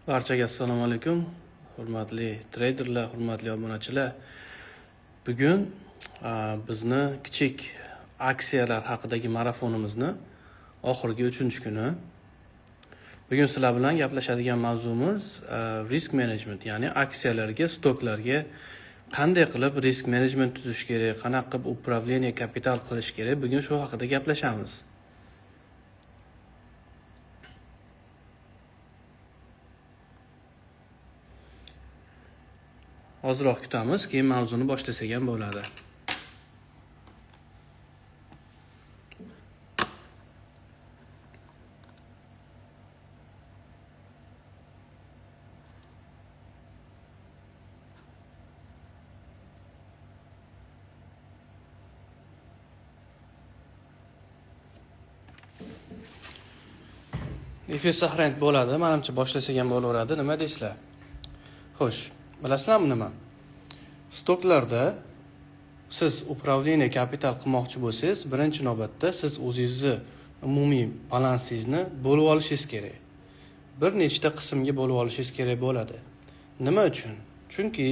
Barchaga assalomu alaykum. Hurmatli treyderlar, hurmatli obunachilar. Bugun bizni kichik aksiyalar haqidagi marafonimizni oxirgi 3-kuni. Bugun sizlar bilan gaplashadigan mavzumiz risk management, ya'ni aksiyalarga, stoklarga qanday qilib risk management tuzish kerak, qanaqa qilib upravlение kapital qilish kerak. Bugun shu haqida gaplashamiz. Ozroq kutamiz, keyin mavzuni boshlasak ham bo'ladi. Efir saqlanib bo'ladi, menimcha boshlasak ham bo'laveradi. Nima deysizlar? Xo'sh, bilasizlarmi nima? Stoklarda siz upravlение kapital qilmoqchi bo'lsangiz, birinchi navbatda siz o'zingizni umumiy balansingizni bo'lib olishingiz kerak. Bir nechta qismga bo'lib olishingiz kerak bo'ladi. Nima uchun? Chunki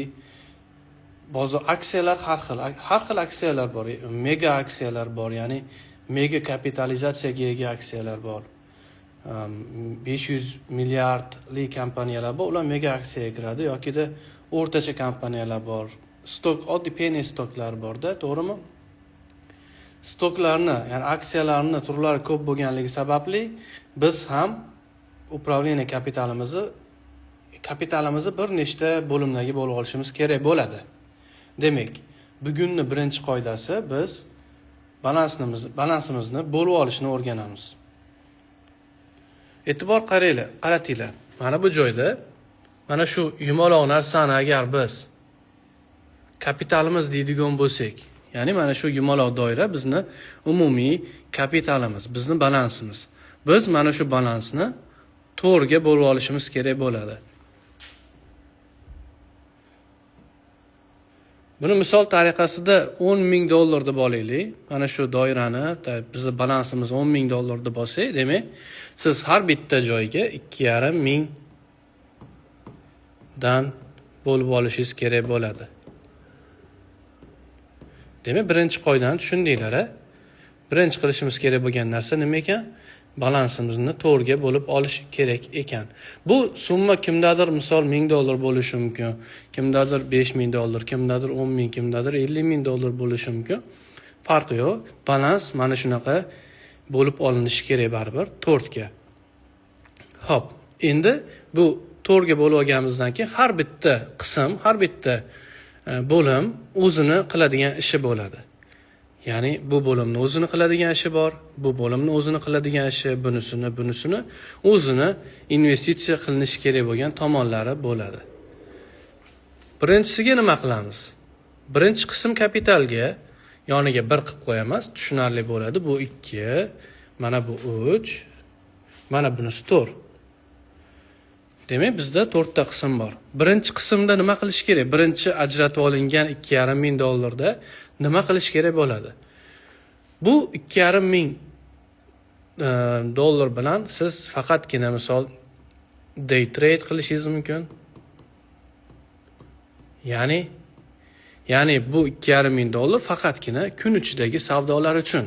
bozor aksiyalar har xil aksiyalar bor. Mega aksiyalar bor, ya'ni mega kapitalizatsiyaga ega aksiyalar bor. 500 milliardli kompaniyalar bor, ular mega aksiyaga kiradi yoki-da o'rtacha kompaniyalar bor. Stok, oddiy penny stoklar bor-da, to'g'rimi? Stoklarni, ya'ni aksiyalarni turlari ko'p bo'lganligi sababli biz ham upravlение kapitalimizni bir nechta bo'limlarga bo'lib olishimiz kerak bo'ladi. Demak, bugunning birinchi qoidasi biz balansimizni bo'lib olishni o'rganamiz. E'tibor qaratinglar. Mana bu joyda, mana shu yumaloq narsani agar biz kapitalimiz deydigan bo'lsak, ya'ni mana shu yumaloq doira bizni umumiy kapitalimiz, bizni balansimiz. Biz mana shu balansni 4 ga bo'lib olishimiz kerak bo'ladi. Buni misol tariqasida $10,000 deb olaylik. Mana shu doirani, bizning balansimiz $10,000 deb olsak, demak, siz har bitta joyga 2,5 dan bo'lib olishingiz kerak bo'ladi. Demak, birinchi qoidani tushundinglar. Birinchi qilishimiz kerak bo'lgan narsa nima ekan? Balansimizni 4 ga bo'lib olish kerak ekan. Bu summa kimdadir misol $1,000 bo'lishi mumkin, kimdadir $5,000, kimdadir $10,000, kimdadir $50,000 bo'lishi mumkin. Farqi yo'q. Balans mana shunaqa bo'lib olinishi kerak baribir 4 ga. Xo'p, endi bu 4 ga bo'lib olganimizdan keyin har bitta qism, har bitta bo'lim o'zini qiladigan ishi bo'ladi. Ya'ni bu bo'limni o'zini qiladigan ishi bor, bu bo'limni o'zini qiladigan ishi, bunisini o'zini investitsiya qilinishi kerak bo'lgan tomonlari bo'ladi. Birinchisiga nima qilamiz? Birinchi qism kapitalga yoniga 1 qilib qo'yamiz, tushunarli bo'ladi. Bu 2, mana bu 3, mana bunisi 4. Demak, bizda 4 ta qism bor. Birinchi qismda nima qilish kerak? Birinchi ajratib olingan $2,500 da nima qilish kerak bo'ladi? Bu $2,500 bilan siz faqatgina misol day trade qilishingiz mumkin. Ya'ni bu $2,500 faqatgina kun ichidagi savdolar uchun.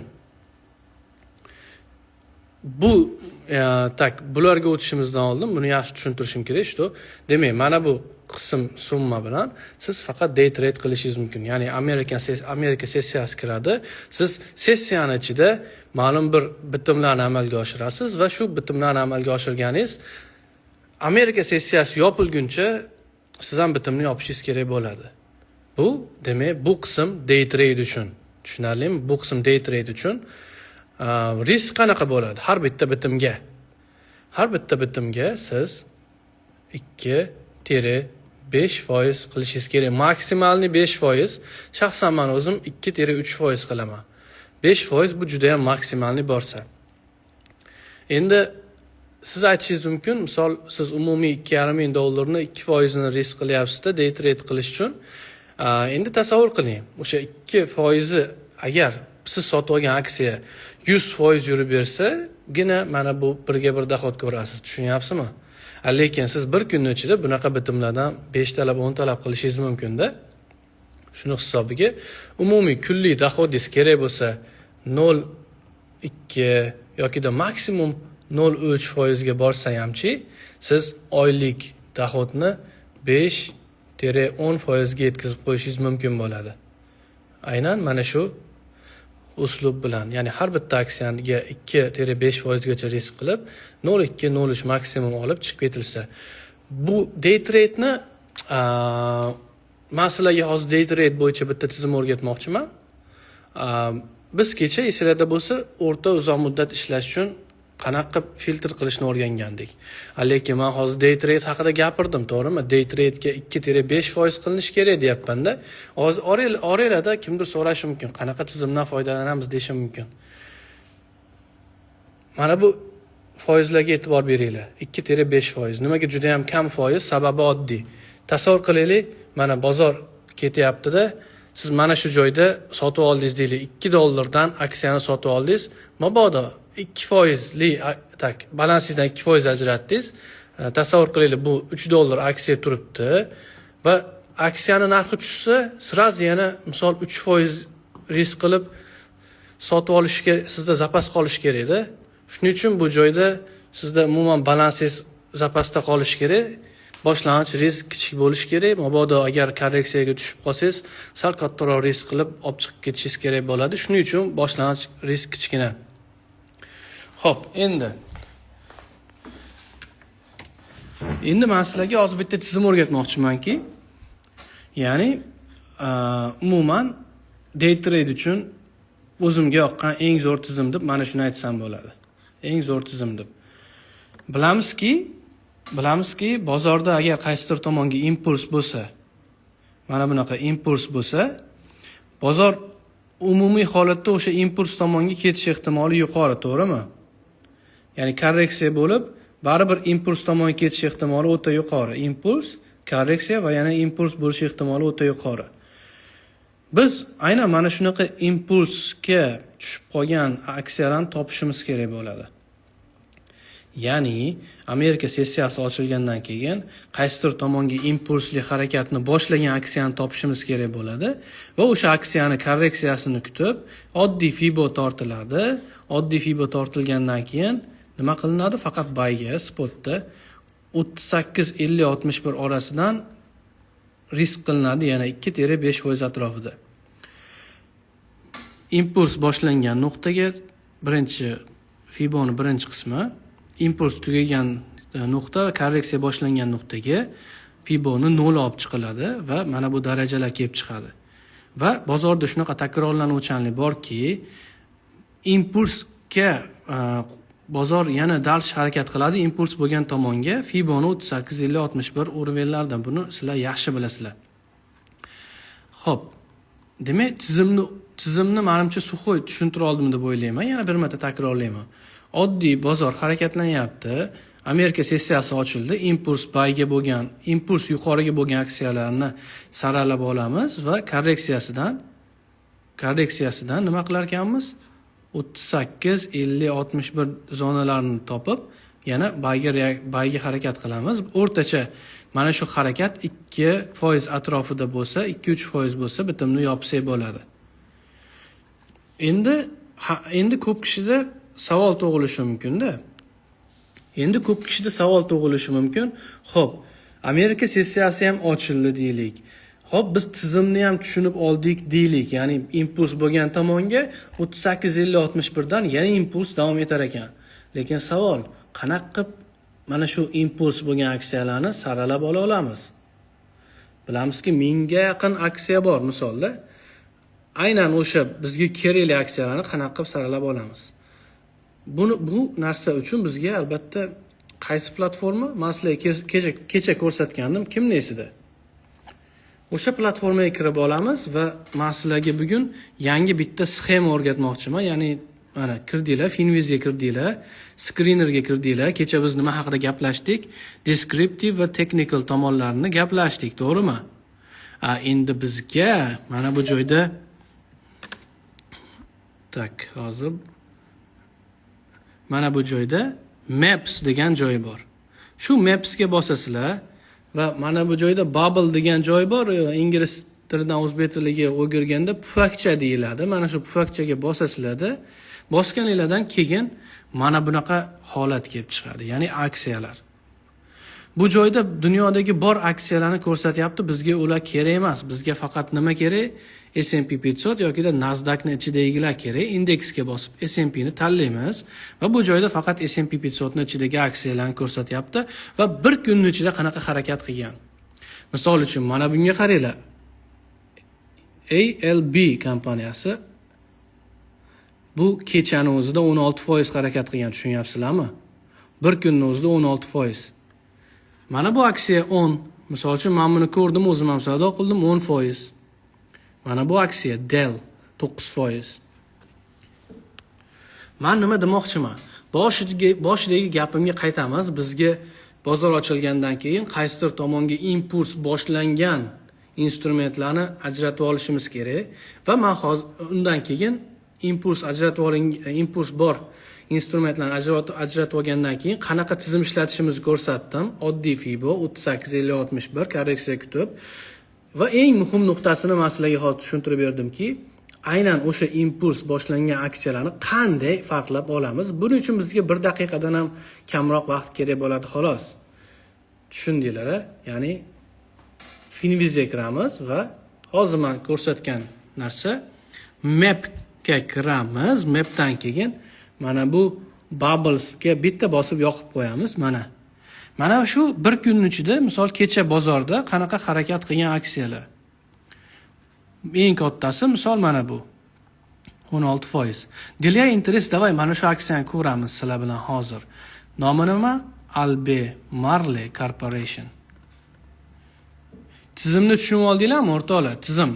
Bularga o'tishimizdan oldin buni yaxshi tushuntirishim kerak, что demak, mana bu qism summa bilan siz faqat day trade qilishingiz mumkin. Ya'ni Amerika sessiyasi kiradi. Siz sessiyani ichida ma'lum bir bitimlarni amalga oshirasiz va shu bitimlarni amalga oshirganingiz Amerika sessiyasi yopilguncha siz ham bitimni yopishingiz kerak bo'ladi. Bu demak, bu qism day trade uchun. Tushunarlimi? Bu qism day trade uchun. Risk qanaqa bo'ladi? Har bitta bitimga siz 2-5% qilishingiz kerak. Maksimalni 5%. Shaxsan men o'zim 2-3% qilaman. 5% bu juda ham maksimalni borsa. Endi siz aytishingiz mumkin, misol siz umumiy $2,500 ni 2% ni risk qilyapsiz-da day trade qilish uchun. Endi tasavvur qiling. O'sha 2% agar siz sotib olgan aksiya 100% yurib bersa, gina mana bu 1 ga 1 dohod ko'rasiz. Tushunyapsizmi? Lekin siz bir kunning ichida bunaqa bitimlardan 5 talab, 10 talab qilishingiz mumkin-da. Shuni hisobiga umumiy kunlik dohodingiz kerak bo'lsa 0,2 yokida maksimum 0,3% ga borsa hamchi, siz oylik dohodni 5-10% ga yetkazib qo'yishingiz mumkin bo'ladi. Aynan mana shu uslub bilan, ya'ni har bitta aksiyaga 2-5% gacha risk qilib, 0,2-0,3 maksimum olib chiqib ketilsa, bu day trade'ni men sizlarga hozir day trade bo'yicha bitta tizim o'rgatmoqchiman. Biz kecha esinglarda bo'lsa, o'rta uzoq muddat ishlash uchun qanaqa filtr qilishni o'rgangandik. Lekin men hozir day trade haqida gapirdim, to'g'rimi? Day trade ga 2-5% qilinish kerak deyapman-da. Hozir oranglarda kimdir so'rashi mumkin, qanaqa tizimdan foydalanamiz deyishi mumkin. Mana bu foizlarga e'tibor beringlar. 2-5%. Nimaga juda ham kam foiz? Sababi oddiy. Tasavvur qilaylik, mana bozor ketyapti-da, siz mana shu joyda sotib oldingiz deylik, $2 aksiyani sotib oldingiz, mabodo 2%li balansingizdan 2% ajratdingiz. Tasavvur qilaylik, bu $3 aksiya turibdi va aksiyani narxi tushsa, sraz yana misol 3% risk qilib sotib olishga sizda zapas qolish kerak-da. Shuning uchun bu joyda sizda umuman balansingiz zapasda qolish kerak. Boshlang'ich risk kichik bo'lishi kerak. Mabodo agar korreksiyaga tushib qolsangiz, sal kattaroq risk qilib olib chiqib ketishingiz kerak bo'ladi. Shuning uchun boshlang'ich risk kichkina. Xo'p, endi men sizlarga hozir bitta tizim o'rgatmoqchimanki, ya'ni umuman day trade uchun o'zimga yoqqan eng zo'r tizim deb mana shuni aytsam bo'ladi. Eng zo'r tizim deb. Bilamizki, bozorda agar qaysidir tomonga impuls bo'lsa, mana bunaqa impuls bo'lsa, bozor umumiy holatda o'sha impuls tomonga ketish ehtimoli yuqori, to'g'rimi? Ya'ni korreksiya bo'lib, baribir impuls tomonga ketish ehtimoli o'ta yuqori. Impuls, korreksiya va yana impuls bo'lish ehtimoli o'ta yuqori. Biz aynan mana shunaqa impulsga tushib qolgan aksiyalarni topishimiz kerak bo'ladi. Ya'ni Amerika sessiyasi ochilgandan keyin qaysidir tomonga impulsli harakatni boshlagan aksiyani topishimiz kerak bo'ladi va o'sha aksiyani korreksiyasini kutib, oddiy Fibo tortiladi. Oddiy Fibo tortilgandan keyin nima qilinadi? Faqat buyga, spotda 38-50-61 orasidan risk qilinadi, yana 2-5% atrofida. Impuls boshlangan nuqtaga birinchi Fiboning birinchi qismi, impuls tugagan nuqta, korreksiya boshlangan nuqtaga Fiboni 0 olib chiqiladi va mana bu darajalar kelib chiqadi. Va bozorda shunaqa takrorlanuvchanlik borki, impulsga bozor yana dalish harakat qiladi, impuls bo'lgan tomonga Fiboni 38-50-61 o'rinlardan. Buni sizlar yaxshi bilasizlar. Xo'p, demak tizimni menimcha suxoy tushuntira oldim deb o'ylayman. Yana bir marta takrorlayman. Oddiy bozor harakatlanyapti. Amerika sessiyasi ochildi. Impuls buyga bo'lgan, impuls yuqoriga bo'lgan aksiyalarni saralab olamiz va korreksiyasidan nima qilar ekanmiz? 38-50-61 zonalarni topib, yana buyga harakat qilamiz. O'rtacha mana shu harakat 2% atrofida bo'lsa, 2-3% bo'lsa, bitimni yopsak bo'ladi. Endi ko'p kishida savol tug'ilishi mumkin. Xo'p, Amerika sessiyasi ham ochildi deylik. Xo'p, biz tizimni ham tushunib oldik deylik. Ya'ni impuls bo'lgan tomonga 38-50-61 dan yana impuls davom etar ekan. Lekin savol, qanaqa qilib mana shu impuls bo'lgan aksiyalarni saralab ola olamiz? Bilamizki, 1000 ga yaqin aksiya bor misolda. Aynan o'sha bizga kerakli aksiyalarni qanaqa qilib saralab olamiz? Bu narsa uchun bizga albatta qaysi platforma? Men sizlarga kecha ko'rsatgandim, kimning esida? O'sha platformaga kirib olamiz va men sizlarga bugun yangi bitta sxema o'rgatmoqchiman. Ya'ni mana kirdinglar, Finvizga kirdinglar, Screenerga kirdinglar. Kecha biz nima haqida gaplashdik? Descriptive va technical tomonlarini gaplashdik, to'g'rimi? Endi bizga mana bu joyda hozir mana bu joyda Maps degan joy bor. Shu Maps'ga bosasizlar va mana bu joyda bubble degan joy bor, ingliz tilidan o'zbek tiliga o'girganda pufakcha deyiladi. Mana shu pufakchaga bosasizlarda, bosganinglardan keyin mana bunaqa holat kelib chiqadi, ya'ni aksiyalar. Bu joyda dunyodagi bor aksiyalarni ko'rsatyapti. Bizga ular kerak emas. Bizga faqat nima kerak? S&P 500 yoki Nasdaqni ichidagilar kerak. Indeksga bosib S&P ni tanlaymiz va bu joyda faqat S&P 500 ni ichidagi aksiyalarni ko'rsatyapti va bir kunning ichida qanaqa harakat qilgan. Misol uchun mana bunga qaranglar. ALB kompaniyasi bu kechani o'zida 16% harakat qilgan, tushunyapsizlarmi? Bir kunning o'zida 16%. Mana bu aksiya 10. Misol uchun men buni ko'rdim, o'zim ham savdo qildim, 10%. Mana bu aksiya Dell 9%. Men nima demoqchiman? Boshidagi gapimga qaytamiz. Bizga bozor ochilgandan keyin qaysidir tomonga impuls boshlangan instrumentlarni ajratib olishimiz kerak va men hozir undan keyin impuls bor instrumentlarni ajratib olgandan keyin qanaqa tizim ishlatishimizni ko'rsatdim. Oddiy Fibo 38-50-61 korreksiya kutib va eng muhim nuqtasini men sizlarga hozir tushuntirib berdimki, aynan o'sha impuls boshlangan aksiyalarni qanday farqlab olamiz. Buning uchun bizga 1 daqiqadan ham kamroq vaqt kerak bo'ladi xolos. Tushundinglar, ya'ni Finvizga kiramiz va hozir men ko'rsatgan narsa Map'ga kiramiz. Map'dan keyin mana bu bubblesga bitta bosib yoqib qo'yamiz. Mana shu bir kunning ichida, misol kecha bozorda qanaqa harakat qilgan aksiyalar. Eng kattasi misol mana bu 16%. Delay interest davay mana shu aksiyani ko'ramiz sizlar bilan hozir. Nomi nima? Albemarle Corporation. Tizimni tushunib oldinglarmi o'rtoqlar? Tizim.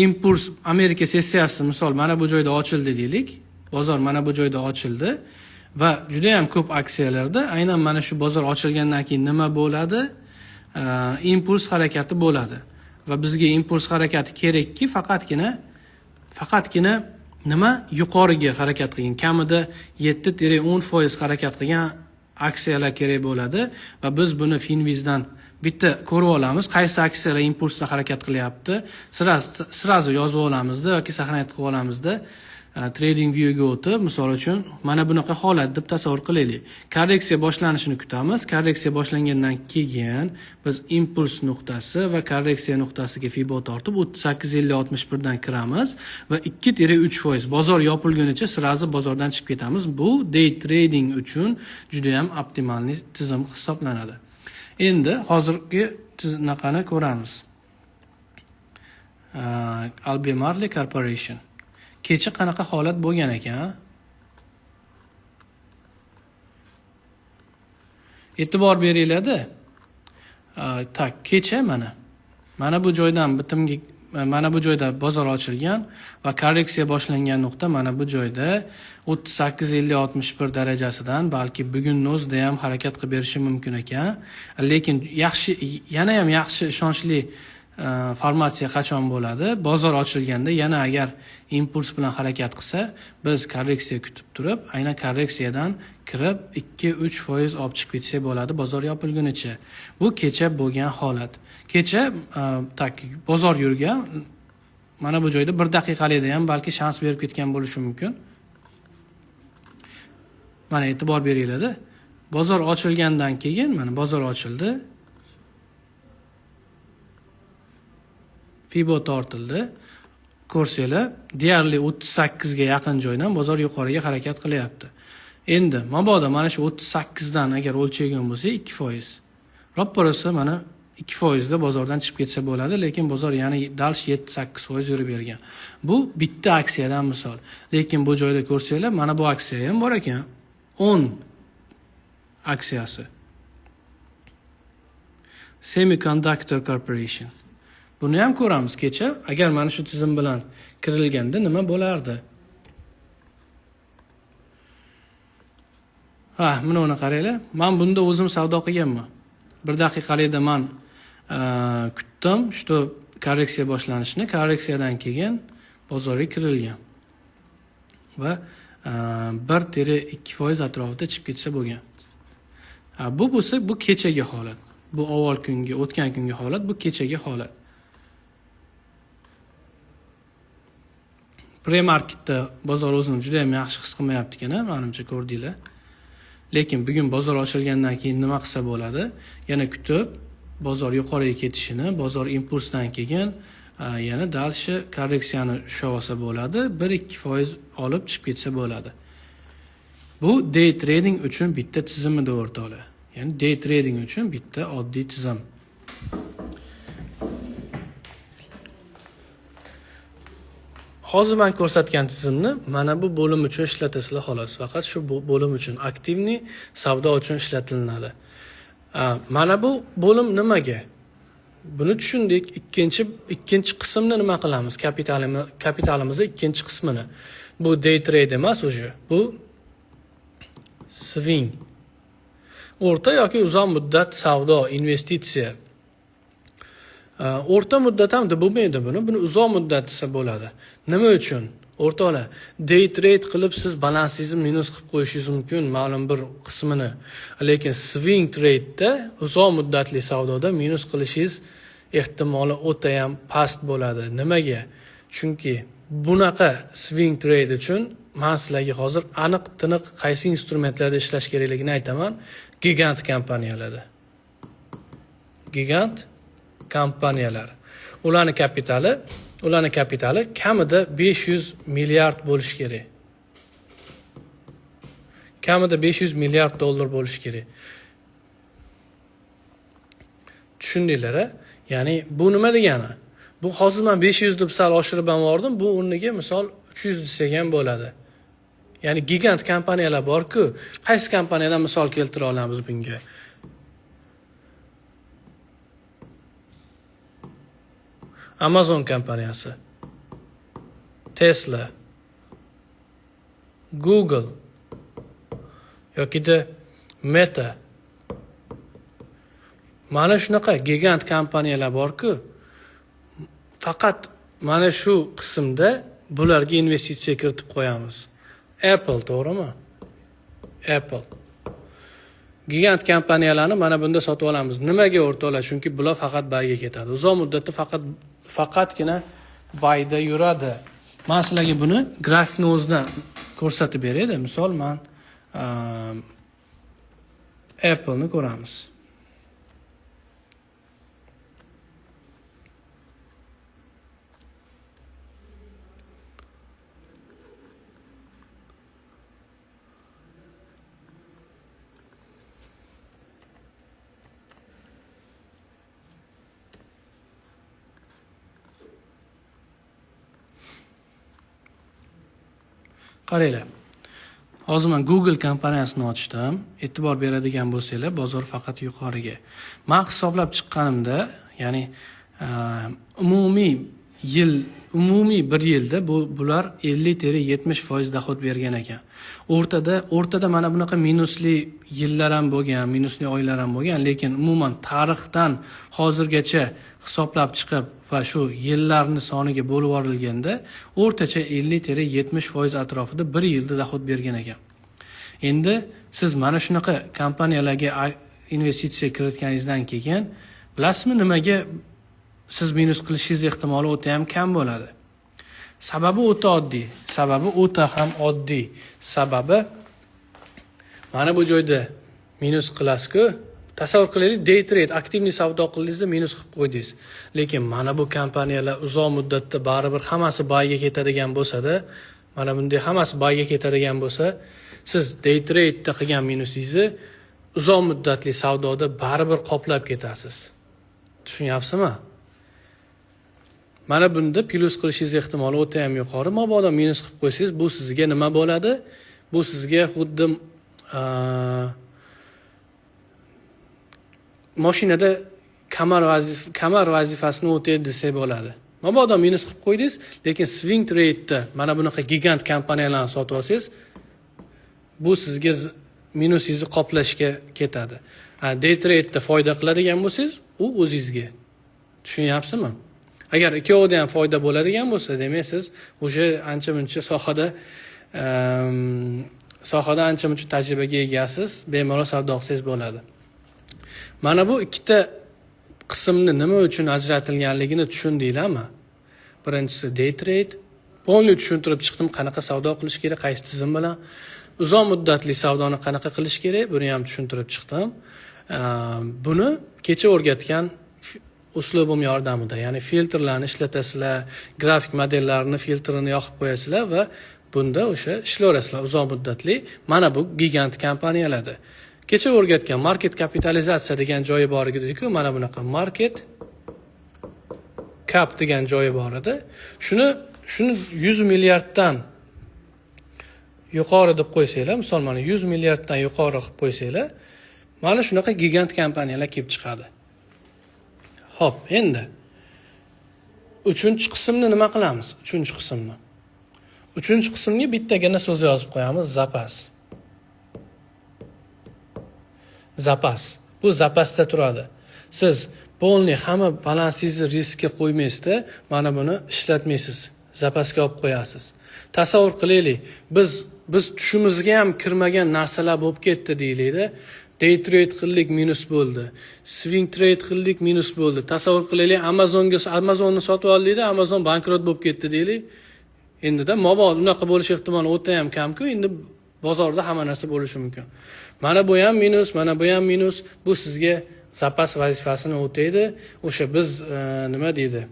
Impuls Amerika sessiyasi misol mana bu joyda ochildi deylik. Bozor mana bu joyda ochildi va juda ham ko'p aksiyalarda aynan mana shu bozor ochilgandan keyin nima bo'ladi? Impuls harakati bo'ladi. Va bizga impuls harakati kerakki, faqatgina nima yuqoriga harakat qilgan, kamida 7-10% harakat qilgan aksiyalar kerak bo'ladi va biz buni Finvizdan bitta ko'rib olamiz, qaysi aksiyalar impulsda harakat qilyapti. Sirazu yozib olamizda yoki saqlanib qilib olamizda. Trading viewga o'tib, misol uchun mana bunaqa holat deb tasavvur qilaylik. Korreksiya boshlanishini kutamiz. Korreksiya boshlangandan keyin biz impuls nuqtasi va korreksiya nuqtasiga Fibo tortib 38-50-61 dan kiramiz va 2-3% bozor yopilgunicha sirazi bozordan chiqib ketamiz. Bu day trading uchun juda ham optimal tizim hisoblanadi. Endi hozirgi tizimni ko'ramiz. Albemarle Corporation. Kecha qanaqa holat bo'lgan ekan? E'tibor beringlar-da. Kecha mana bu joydan bitimga mana bu joyda bozor ochilgan va korreksiya boshlangan nuqta mana bu joyda 38-50-61 darajasidan balki bugunning o'zida ham harakat qilib berishi mumkin ekan. Lekin yana ham yaxshi ishonchli formatsiya qachon bo'ladi? Bozor ochilganda yana agar impuls bilan harakat qilsa, biz korreksiya kutib turib, aynan korreksiyadan kirib 2-3% olib chiqib ketsa bo'ladi bozor yopilgunicha. Bu kecha bo'lgan holat. Kecha bozor yurgan, mana bu joyda 1 daqiqalikda ham balki shans berib ketgan bo'lishi mumkin. Mana e'tibor beringlar-da. Bozor ochilgandan keyin mana bozor ochildi. Fibo tortildi. Ko'rsanglar, deyarli 38 ga yaqin joydan bozor yuqoriga harakat qilyapti. Endi mabodo mana shu 38 dan agar o'lchagan bo'lsa 2%. Roppa-rosa mana 2% da bozordan chiqib ketsa bo'ladi, lekin bozor yana dal 7-8% yurib bergan. Bu bitta aksiyadan misol. Lekin bu joyda ko'rsanglar, mana bu aksiya ham bor ekan. 10 aksiyasi. Semiconductor Corporation. Buni ham ko'ramiz kecha. Agar mana shu tizim bilan kirilganda nima bo'lardi? Mana uni qaranglar. Men bunda o'zim savdo qilganman. 1 daqiqalikda men kutdim, shu korreksiya boshlanishini, korreksiyadan keyin bozorga kirilgan. Va 1-2% atrofida chiqib ketsa bo'lgan. Bu bo'lsa bu kechagi holat. Bu avval kungi, o'tgan kungi holat, bu kechagi holat. Pre-marketda bozor o'zini juda ham yaxshi his qilmayapti ekan, menimcha ko'rdinglar. Lekin bugun bozor ochilgandan keyin nima qilsa bo'ladi? Yana kutib, bozor yuqoriga ketishini, bozor impulsdan keyin yana dalshi korreksiyani ushlab olsa bo'ladi, 1-2% olib chiqib ketsa bo'ladi. Bu day trading uchun bitta tizimida o'rtoqlar. Ya'ni day trading uchun bitta oddiy tizim. Hozir men ko'rsatgan tizimni mana bu bo'lim uchun ishlatasizlar xolos. Faqat shu bo'lim uchun, aktivniy savdo uchun ishlatilinadi. Mana bu bo'lim nimaga? Buni tushundik. Ikkinchi qismni nima qilamiz? Kapitalimizni ikkinchi qismini. Bu day trade emas o'sha. Bu swing. O'rta yoki uzoq muddat savdo, investitsiya. O'rta muddat ham deb bo'lmaydi buni. Buni uzoq muddat desa bo'ladi. Nima uchun? O'rtoqlar, day trade qilib siz balansingizni minus qilib qo'yishingiz mumkin, ma'lum bir qismini. Lekin swing trade'da uzoq muddatli savdoda minus qilishingiz ehtimoli o'ta ham past bo'ladi. Nimaga? Chunki bunaqa swing trade uchun men sizlarga hozir aniq-tiniq qaysi instrumentlarda ishlash kerakligini aytaman. Gigant kompaniyalarda. Gigant kompaniyalar. Ularning kapitali kamida 500 milliard bo'lishi kerak. Kamida 500 milliard dollar bo'lishi kerak. Tushundinglar-a? Ya'ni bu nima degani? Bu hozir men 500 deb sal oshirib ham bordim. Bu o'rniga misol 300 desak ham bo'ladi. Ya'ni gigant kompaniyalar bor-ku, qaysi kompaniyadan misol keltira olamiz bunga? Amazon kompaniyasi, Tesla, Google yoki Meta. Mana shunaqa gigant kompaniyalar bor-ku, faqat mana shu qismda bularga investitsiya kiritib qo'yamiz. Apple, to'g'rimi? Apple. Gigant kompaniyalarni mana bunda sotib olamiz. Nimaga o'rtoqlar? Chunki bular faqat bayga ketadi. Uzoq muddatda faqatgina bayda yuradi. Men sizlarga buni grafikni o'zidan ko'rsatib beray-da. Misol men Apple ni ko'ramiz. Qaranglar. Hozir men Google kompaniyasini ochdim. E'tibor beradigan bo'lsanglar, bozor faqat yuqoriga. Men hisoblab chiqqanimda, ya'ni umumiy bir yilda bular 50-70% doxod bergan ekan. O'rtada mana bunaqa minusli yillar ham bo'lgan, minusli oylar ham bo'lgan, lekin umuman tarixdan hozirgacha hisoblab chiqib va shu yillarni soniga bo'lib yuborilganda o'rtacha 50-70% atrofida bir yilda doxod bergan ekan. Endi siz mana shunaqa kompaniyalarga investitsiya kiritganingizdan keyin bilasizmi nimaga siz minus qilishingiz ehtimoli o'ta ham kam bo'ladi? Sababi o'ta oddiy. Sababi mana bu joyda minus qilasiz-ku. Tasavvur qilaylik, day trade, aktivniy savdo qildingizda minus qilib qo'ydingiz. Lekin mana bu kompaniyalar uzoq muddatda baribir hammasi bayga ketadigan bo'lsa-da, mana bunday hammasi bayga ketadigan bo'lsa, siz day trade'da qilgan minusingizni uzoq muddatli savdoda baribir qoplab ketasiz. Tushunyapsizmi? Mana bunda plus qilishingiz ehtimoli o'ta ham yuqori. Mabodo minus qilib qo'ysangiz, bu sizga nima bo'ladi? Bu sizga xuddi mashinada kamar vazifasini o'taydi desak bo'ladi. Mabodo minus qilib qo'ydingiz, lekin swing trade'da mana bunaqa gigant kompaniyalarni sotib olsangiz, bu sizga minusingizni qoplashga ketadi. Day trade'da foyda qiladigan bo'lsangiz, u o'zingizga. Tushunyapsizmi? Agar ikkovida ham foyda bo'ladigan bo'lsa, demak siz o'sha ancha-muncha sohada sohada ancha muncha tajribaga egasiz, bemalol savdo qilsangiz bo'ladi. Mana bu ikkita qismni nima uchun ajratilganligini tushundinglarmi? Birinchisi day trade. Polni tushuntirib chiqdim, qanaqa savdo qilish kerak, qaysi tizim bilan. Uzoq muddatli savdoni qanaqa qilish kerak, buni ham tushuntirib chiqdim. Buni kecha o'rgatgan uslubim yordamida, ya'ni filtrlarni ishlatasizlar, grafik modellarini filtrini yoqib qo'yasizlar va bunda o'sha ishlayverasizlar uzoq muddatli. Mana bu gigant kompaniyalarda. Kecha o'rgatgan market kapitalizatsiya degan joyi bor edi-ku, mana bunaqa market cap degan joyi bor edi. Shuni 100 milliarddan yuqori deb qo'ysanglar, misol mana 100 milliarddan yuqori qilib qo'ysanglar, mana shunaqa gigant kompaniyalar kelib chiqadi. Xo'p, endi uchinchi qismni nima qilamiz? Uchinchi qismga bittagina so'z yozib qo'yamiz, zapas. Zapas. Bu zapasda turadi. Siz polni hamma balansingizni riskka qo'ymaysizda, mana buni ishlatmaysiz. Zapasga olib qo'yasiz. Tasavvur qilaylik, biz tushimizga ham kirmagan narsalar bo'lib ketdi deylikda. Day trade qildik, minus bo'ldi. Swing trade qildik, minus bo'ldi. Tasavvur qilaylik, Amazonni sotib oldikda, Amazon bankrot bo'lib ketdi deylik. Endi-da mabod unaqa bo'lish ehtimoli o'ta ham kam-ku, endi bozorda hamma narsa bo'lishi mumkin. Mana bu ham minus, mana bu ham minus. Bu sizga zapas vazifasini o'taydi. O'sha biz nima deydi?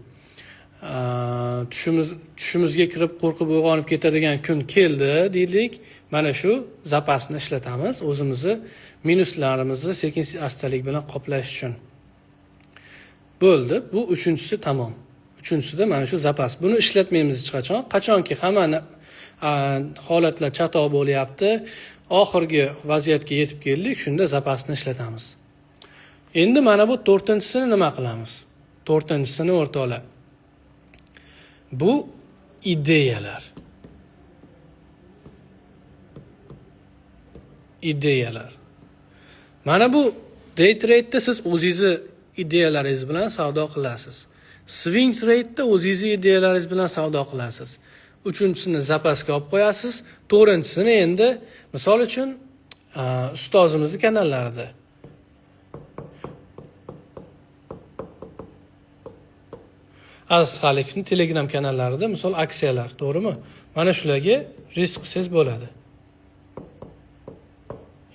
Tushimizga kirib qo'rqib uyg'onib ketadigan kun keldi deylik. Mana shu zapasni ishlatamiz, o'zimizni minuslarimizni sekin-astalik bilan qoplash uchun. Bo'ldi. Bu uchinchisi tamom. Uchinchisida mana shu zapas. Buni ishlatmaymiz hech qachon. Qachonki hamma holatlar chatoq bo'lyapti, oxirgi vaziyatga yetib keldik, shunda zapasni ishlatamiz. Endi mana bu to'rtinchisini nima qilamiz? To'rtinchisini o'rtoqlar. Bu ideyalar. Mana bu day trade'da siz o'zingizni ideyalaringiz bilan savdo qilasiz. Swing trade'da o'zingizni ideyalaringiz bilan savdo qilasiz. Uchinchisini zapasga olib qo'yasiz. To'rtinchisini endi misol uchun ustozimizning kanallarida Aziz Xalikovning Telegram kanallarida misol aksiyalar, to'g'rimi? Mana shularga risk qilsangiz bo'ladi.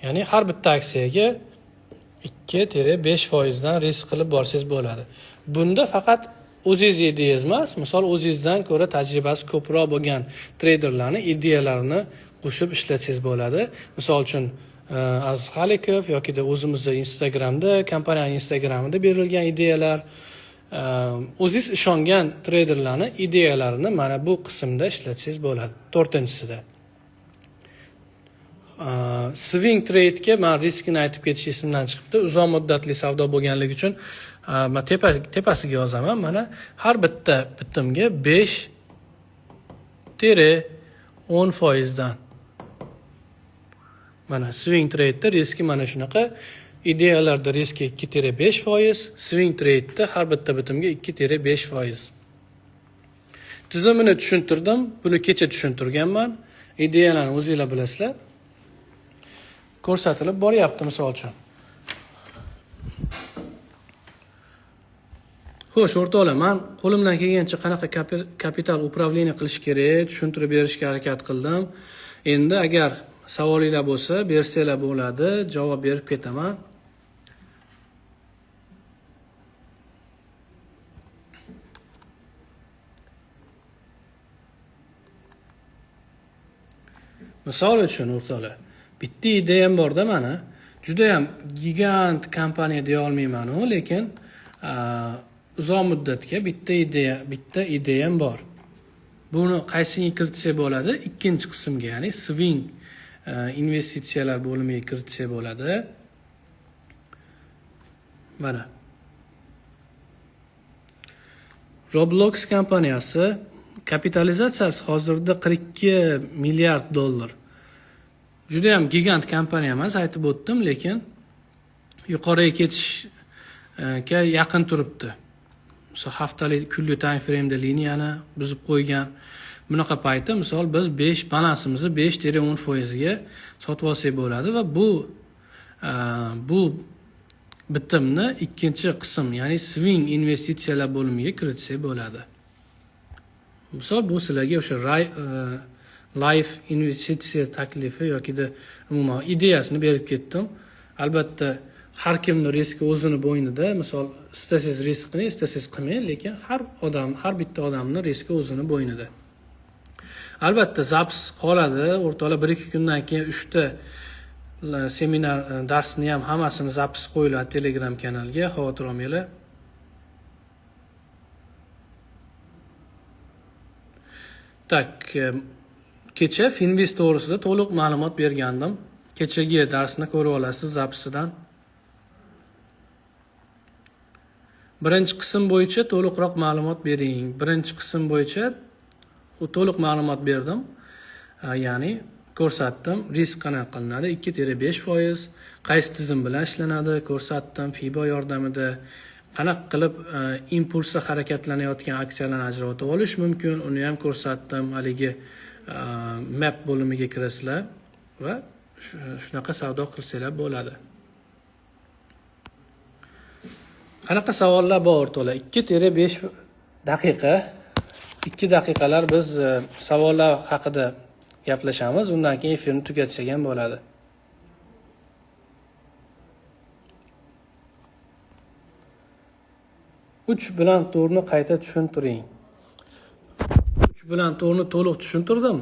Ya'ni har bitta aksiyaga 2-5% dan risk qilib borsangiz bo'ladi. Bunda faqat o'zingiz ideyangiz emas, misol o'zingizdan ko'ra tajribasi ko'proq bo'lgan treyderlarning ideyalarini qo'shib ishlatsangiz bo'ladi. Misol uchun Aziz Xalikov yoki o'zimizning Instagramda, kompaniyaning Instagramida berilgan ideyalar, o'zingiz ishongan treyderlarning ideyalarini mana bu qismda ishlatsangiz bo'ladi. To'rtinchisida. Swing trade'ga men riskini aytib ketish esimdan chiqibdi. Uzoq muddatli savdo bo'lganligi uchun men tepasiga yozaman. Mana har bitta bitimga 5-10% dan. Mana swing trade'da riski mana shunaqa, ideyalarda riski 2-5%, swing trade'da har bitta bitimga 2-5%. Tizimini tushuntirdim. Buni kecha tushuntirganman. Ideyalarni o'zingizlar bilasizlar. Ko'rsatilib boryapti misol uchun. Xo'sh, o'rtoqlar, men qo'limdan kelgancha qanaqa kapital upravleniya qilish kerak, tushuntirib berishga harakat qildim. Endi agar savolinglar bo'lsa, bersanglar bo'ladi, javob berib ketaman. Misol uchun o'rtoqlar, bitta ideyam borda mana, juda ham gigant kompaniya deya olmayman-ku, lekin uzoq muddatga bitta ideyam bor. Buni qaysiga kiritsa bo'ladi? Ikkinchi qismga, ya'ni swing investitsiyalar bo'limiga kiritsa bo'ladi. Mana. Roblox kompaniyasi kapitalizatsiyasi hozirda 42 milliard dollar. Juda ham gigant kompaniya emas, aytib o'tdim, lekin yuqoriga ketishga yaqin turibdi. Misol haftalik, kunlik time frame'da liniyani buzib qo'ygan. bunaqa payti misol biz 5 balansimizni 5-10%ga sotib olsak bo'ladi va bu bitimni ikkinchi qism, ya'ni swing investitsiyalar bo'limiga kiritsak bo'ladi. Misol bu sizlarga o'sha life investitsiya taklifi yokida umuman ideyasini berib ketdim. Albatta har kimning riski o'zini bo'ynida. Misol istasangiz risk qiling, istasangiz qilmang, lekin har bitta odamning riski o'zini bo'ynida. Albatta zaps qoladi, o'rtoqlar 1-2 kundan keyin 3 ta seminar darsni ham hammasini zaps qo'yiladi Telegram kanalga, xavotir olmanglar. Tak, kecha Finvest to'g'risida to'liq ma'lumot bergandim. Kechagi darsni ko'rib olasiz zapsidan. Birinchi qism bo'yicha to'liqroq ma'lumot bering. Birinchi qism bo'yicha to'liq ma'lumot berdim. Ya'ni ko'rsatdim, risk qanaqa qilinadi, 2-5%, qaysi tizim bilan ishlanadi, ko'rsatdim, FIBO yordamida qanaqa qilib impulsda harakatlanayotgan aksiyalarni ajratib olish mumkin, uni ham ko'rsatdim. Haligi map bo'limiga kirasizlar va shunaqa savdo qilsanglar bo'ladi. Qanaqa savollar bor o'rtoqlar? 2-5 daqiqa. 2 daqiqalar biz savollar haqida gaplashamiz. Undan keyin efirni tugatsak ham bo'ladi. Uch bilan to'rni qayta tushuntiring. 3 bilan to'rni to'liq tushuntirdim.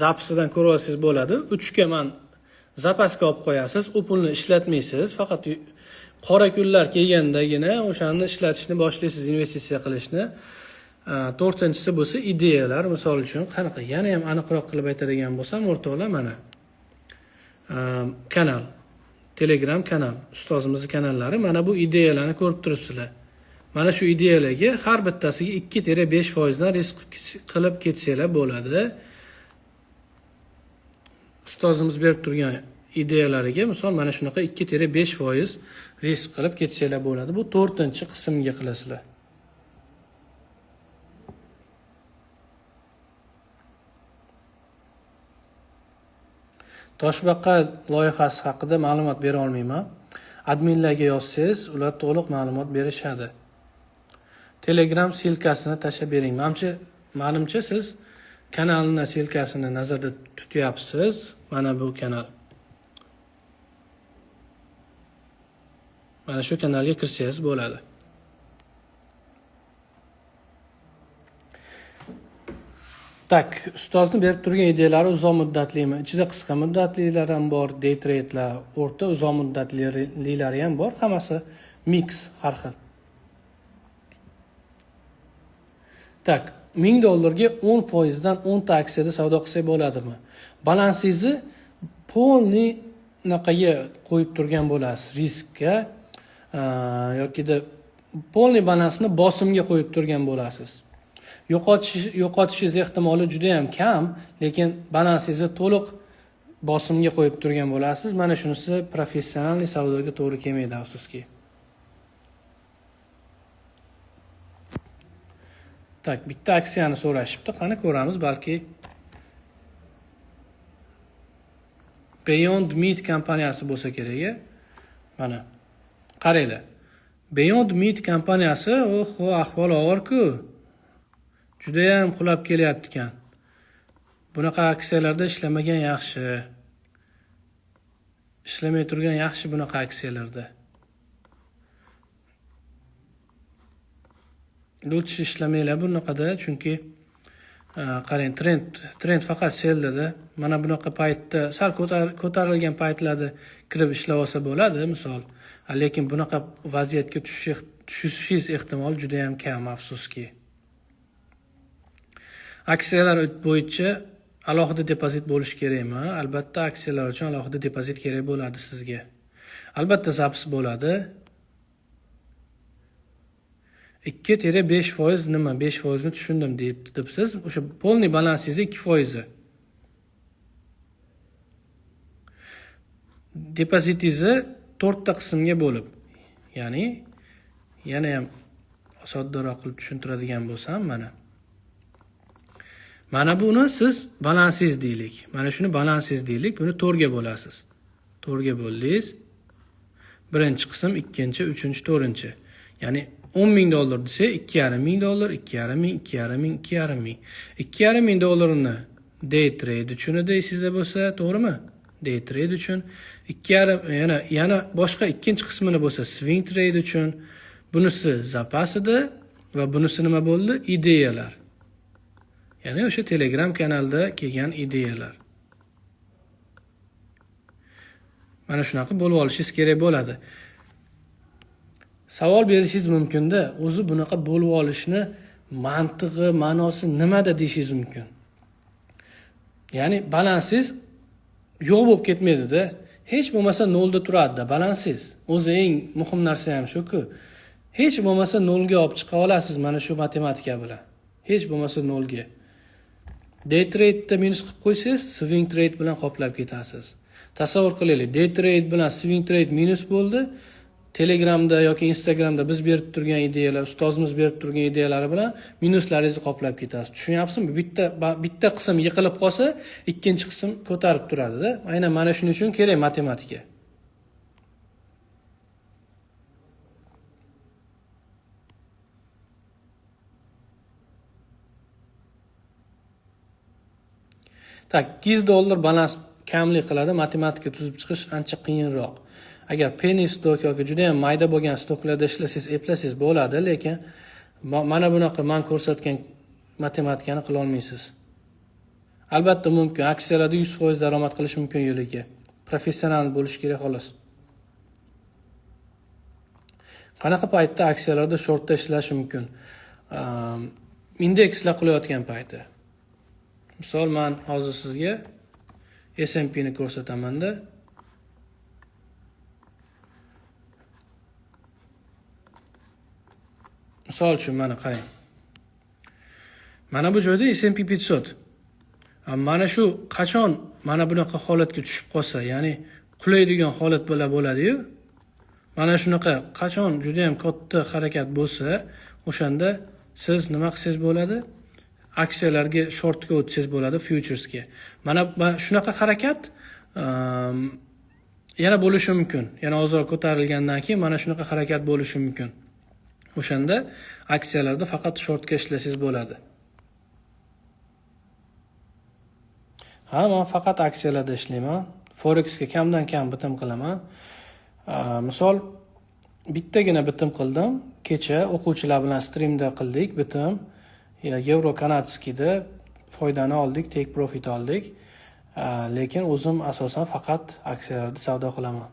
Zapsidan ko'rib olsangiz bo'ladi. 3 ga men zapasga olib qo'yasiz, u pulni ishlatmaysiz, faqat qora kunlar kelgandagina o'shani ishlatishni boshlaysiz, investitsiya qilishni. 4-inchisi bo'lsa ideyalar, misol uchun qanaqa yana ham aniqroq qilib aytadigan bo'lsam, o'rtoqlar mana kanal, Telegram kanal, ustozimizning kanallari, mana bu ideyalarni ko'rib turibsizlar. Mana shu ideyalarga har bittasiga 2-5% dan risk qilib ketsanglar bo'ladi. Ustozimiz berib turgan ideyalariga misol mana shunaqa 2-5% risk qilib ketsanglar bo'ladi. Bu 4-chi qismga qilasizlar. Toshbaqa loyihasi haqida ma'lumot bera olmayman. Adminlarga yozsangiz, ular to'liq ma'lumot berishadi. Telegram silkasini tashlab bering. Menimcha siz kanalning silkasini nazarda tutyapsiz. Mana bu kanal. Mana shu kanalga kirsangiz bo'ladi. Tak, ustozni berib turgan ideyalari uzoq muddatlimi? Ichida qisqa muddatlilar ham bor, day trade'lar, o'rta uzoq muddatlilari ham bor, hammasi mix har xil. Tak, $1000 ga 10% dan 10 ta aksiyada savdo qilsak bo'ladimi? Balansingizni polni naqaga qo'yib turgan bo'lasiz, riskka yokida polni balansni bosimga qo'yib turgan bo'lasiz. Yo'qotishingiz ehtimoli juda ham kam, lekin balansingizni to'liq bosimga qo'yib turgan bo'lasiz. Mana shunisi professional savdoga to'g'ri kelmaydi, afsuski. Tak, bitta aksiyani so'rashibdi. Qani ko'ramiz, balki Beyond Meat kompaniyasi bo'lsa kerak. Mana qaranglar. Beyond Meat kompaniyasi, ahvol og'ir-ku. Juda ham qulab kelyapti ekan. Bunaqa aksiyalarda ishlamagan yaxshi. Ishlamay turgan yaxshi bunaqa aksiyalarda. Lutf ishlamanglar bunaqada, chunki qarang, trend faqat seldada. Mana bunaqa paytda sal ko'tarilgan paytlarda kirib ishlab olsa bo'ladi, misol. Lekin bunaqa vaziyatga tushishingiz ehtimol juda ham kam, afsuski. Aksiyalar bo'yicha alohida depozit bo'lishi kerakmi? Albatta, aksiyalar uchun alohida depozit kerak bo'ladi sizga. Albatta, zaps bo'ladi. 2-5% nima? 5% ni tushundim debsiz. O'sha polni balansingizni 2%. Depozitingizni 4 ta qismga bo'lib, ya'ni yana ham osonroq qilib tushuntiradigan bo'lsam, mana Mana buni siz balansiz deylik. Mana shuni balansiz deylik. Buni 4 ga bo'lasiz. 4 ga bo'ldingiz. Birinchi qism, ikkinchi, uchinchi, to'rtinchi. Ya'ni $10,000 desa, $2,500, $2,500, $2,500 day trade uchun deysizda bo'lsa, to'g'rimi? Day trade uchun 2,5 yana boshqa ikkinchi qismini bo'lsa swing trade uchun, bunisi zapas edi va bunisi nima bo'ldi? Ideyalar. Ya'ni o'sha Telegram kanalda kelgan ideyalar. Mana shunaqa bo'lib olishingiz kerak bo'ladi. Savol berishingiz mumkin-da, o'zi bunaqa bo'lib olishni mantig'i, ma'nosi nimada deyishingiz mumkin. Ya'ni balansiz yo'q bo'lib ketmaydi-da. Hech bo'lmasa 0 da turadi-da balansiz. O'zi eng muhim narsa ham shu-ku. Hech bo'lmasa 0 ga olib chiqa olasiz mana shu matematika bilan. Hech bo'lmasa 0 ga. Day trade'da minus qilib qo'ysangiz, swing trade bilan qoplab ketasiz. Tasavvur qilaylik, day trade bilan swing trade minus bo'ldi. Telegramda yoki Instagramda biz berib turgan ideyalar, ustozimiz berib turgan ideyalari bilan minuslaringizni qoplab ketasiz. Tushunyapsizmi? Bitta qism yiqilib qolsa, ikkinchi qism ko'tarib turadi-da. Aynan mana shuning uchun kerak matematika. Tak, $200 balans kamlik qiladi, matematika tuzib chiqish ancha qiyinroq. Agar penny stock yoki juda ham mayda bo'lgan stoklarda ishlasangiz, eplasangiz bo'ladi, lekin mana bunaqa men ko'rsatgan matematikani qila olmaysiz. Albatta mumkin, aksiyalarda 100% daromad qilish mumkin yiliga. Professional bo'lish kerak xolos. Qanaqa paytda aksiyalarda shortda ishlash mumkin? Indekslar qilayotgan payti. Misol, men hozir sizga S&P ni ko'rsataman-da. Misol uchun mana qarang. Mana bu joyda S&P 500. Mana shu qachon mana bunaqa holatga tushib qolsa, ya'ni qulaydigan holat bo'ladi-yu. Mana shunaqa qachon juda ham katta harakat bo'lsa, o'shanda siz nima qilsangiz bo'ladi? Aksiyalarga shortga o'tsangiz bo'ladi, futuresga. Mana shunaqa harakat yana bo'lishi mumkin. Yana ozroq ko'tarilgandan keyin mana shunaqa harakat bo'lishi mumkin. O'shanda aksiyalarda faqat shortga ishlasangiz bo'ladi. Men faqat aksiyalarda ishlayman. Forexga kamdan kam bitim qilaman. Misol bittagina bitim qildim. Kecha o'quvchilar bilan streamda qildik bitim. Euro kanadskida foydani oldik, take profit oldik. Lekin o'zim asosan faqat aksiyalarda savdo qilaman.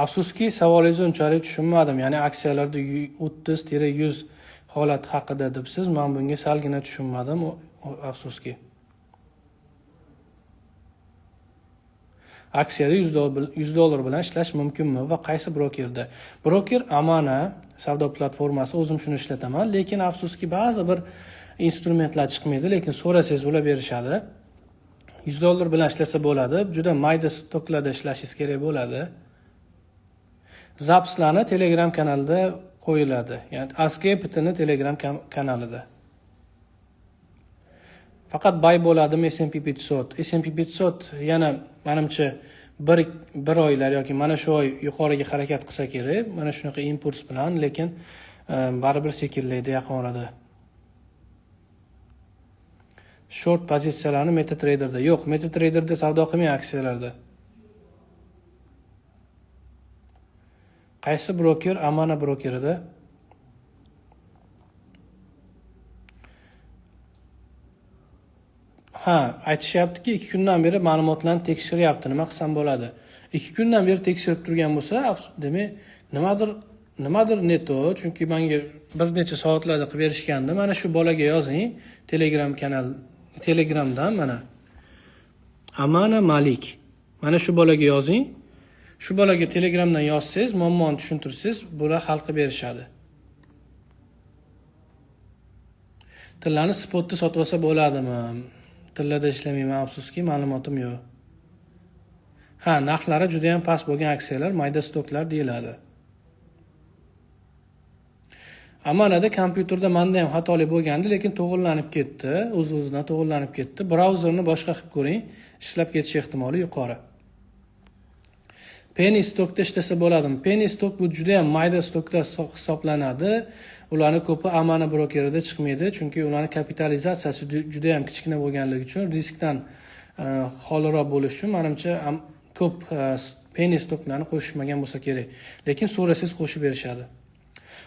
Afsuski, savolingizni unchalik tushunmadim. Ya'ni aksiyalarda 30-100 holat haqida debsiz. Men bunga salgina tushunmadim, afsuski. Aksiyada $100 bilan ishlash mumkinmi va qaysi brokerda? Broker Amana savdo platformasi, o'zim shuni ishlataman, lekin afsuski ba'zi bir instrumentlar chiqmaydi, lekin so'rasangiz ular berishadi. $100 bilan ishlasa bo'ladi. Juda mayda stoklarda ishlashingiz kerak bo'ladi. Zapslarni Telegram kanalida qo'yiladi. Ya'ni AskCapital'ni Telegram kanalida. Faqat buy bo'ladimi S&P 500? S&P 500 yana menimcha bir oylar yoki mana shu oy yuqoriga harakat qilsa kerak, mana shunaqa impuls bilan, lekin baribir sekinlaydi yaqin orada. Short pozitsiyalarni MetaTrader'da yo'q, MetaTrader'da savdo qilmang aksiyalarda. Qaysi broker? Amana brokerida. Aytishyaptiki 2 kundan beri ma'lumotlarni tekshiryapti. Nima qilsam bo'ladi? 2 kundan beri tekshirib turgan bo'lsa, demak, nimadir neto, chunki menga bir necha soatlarda qilib berishgandi. Mana shu bolaga yozing, Telegramdan mana. Amana Malik. Mana shu bolaga yozing. Shu bolaga Telegramdan yozsangiz, muammoni tushuntirsangiz, bular hal qilib berishadi. Tillarni spotda sotib olsa bo'ladimi? Tillarda ishlamayman, afsuski, ma'lumotim yo'q. Ha, narxlari juda ham past bo'lgan aksiyalar mayda stoklar deyiladi. Amanada kompyuterda menda ham xatolik bo'lgandi, lekin to'g'irlanib ketdi, o'z-o'zidan to'g'irlanib ketdi. Brauzerni boshqa qilib ko'ring, ishlab ketish ehtimoli yuqori. Penny stokda ishlasa bo'ladimi? Penny stok bu juda ham mayda stoklar hisoblanadi. Ularning ko'pi Amana brokerida chiqmaydi, chunki ularning kapitalizatsiyasi juda ham kichkina bo'lganligi uchun riskdan xoliroq bo'lishi uchun menimcha ko'p penny stoklarni qo'shishmagan bo'lsa kerak. Lekin so'rasangiz qo'shib berishadi.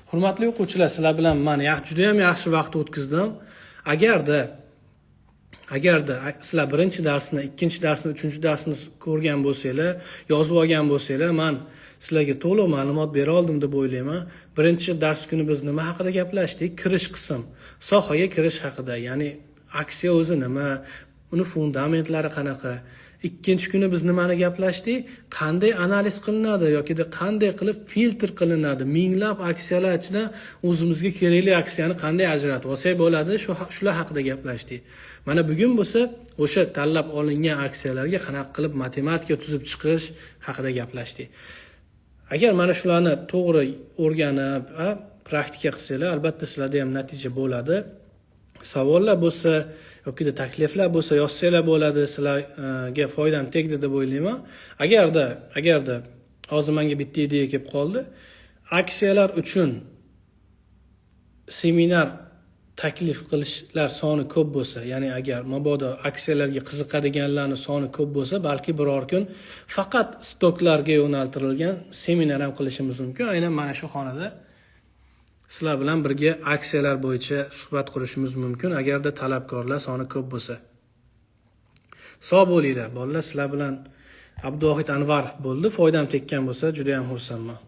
Hurmatli o'quvchilar, sizlar bilan men juda ham yaxshi vaqt o'tkazdim. Agarda sizlar birinchi darsni, ikkinchi darsni, uchinchi darsni ko'rgan bo'lsanglar, yozib olgan bo'lsanglar, men sizlarga to'liq ma'lumot bera oldim deb o'ylayman. Birinchi dars kuni biz nima haqida gaplashdik? Kirish qism, sohaga kirish haqida, ya'ni aksiya o'zi nima, uni fundamentlari qanaqa. Ikkinchi kuni biz nimani gaplashdik? Qanday analiz qilinadi yoki qanday qilib filtr qilinadi? Minglab aksiyalar ichidan o'zimizga kerakli aksiyani qanday ajratib olsak bo'ladi? Shular haqida gaplashdik. Mana bugun bo'lsa o'sha tanlab olingan aksiyalarga qanaqa qilib matematika tuzib chiqish haqida gaplashdik. Agar mana shularni to'g'ri o'rganib, praktika qilsanglar, albatta sizlarda ham natija bo'ladi. Savollar bo'lsa yoki takliflar bo'lsa yozsanglar bo'ladi, sizlarga foydam tegdi deb o'ylayman. Agarda hozir menga bitta ideya kelib qoldi. Aksiyalar uchun seminar taklif qilishlar soni ko'p bo'lsa, ya'ni agar mabodo aksiyalarga qiziqadiganlarning soni ko'p bo'lsa, balki biror kun faqat stoklarga yo'naltirilgan seminar ham qilishimiz mumkin. Aynan mana shu xonada sizlar bilan birga aksiyalar bo'yicha suhbat qurishimiz mumkin, agarda talabgorlar soni ko'p bo'lsa. Sog' bo'linglar, bolalar. Sizlar bilan Abduvohid Anvarov bo'ldi. Foydam tekkan bo'lsa, juda ham xursandman.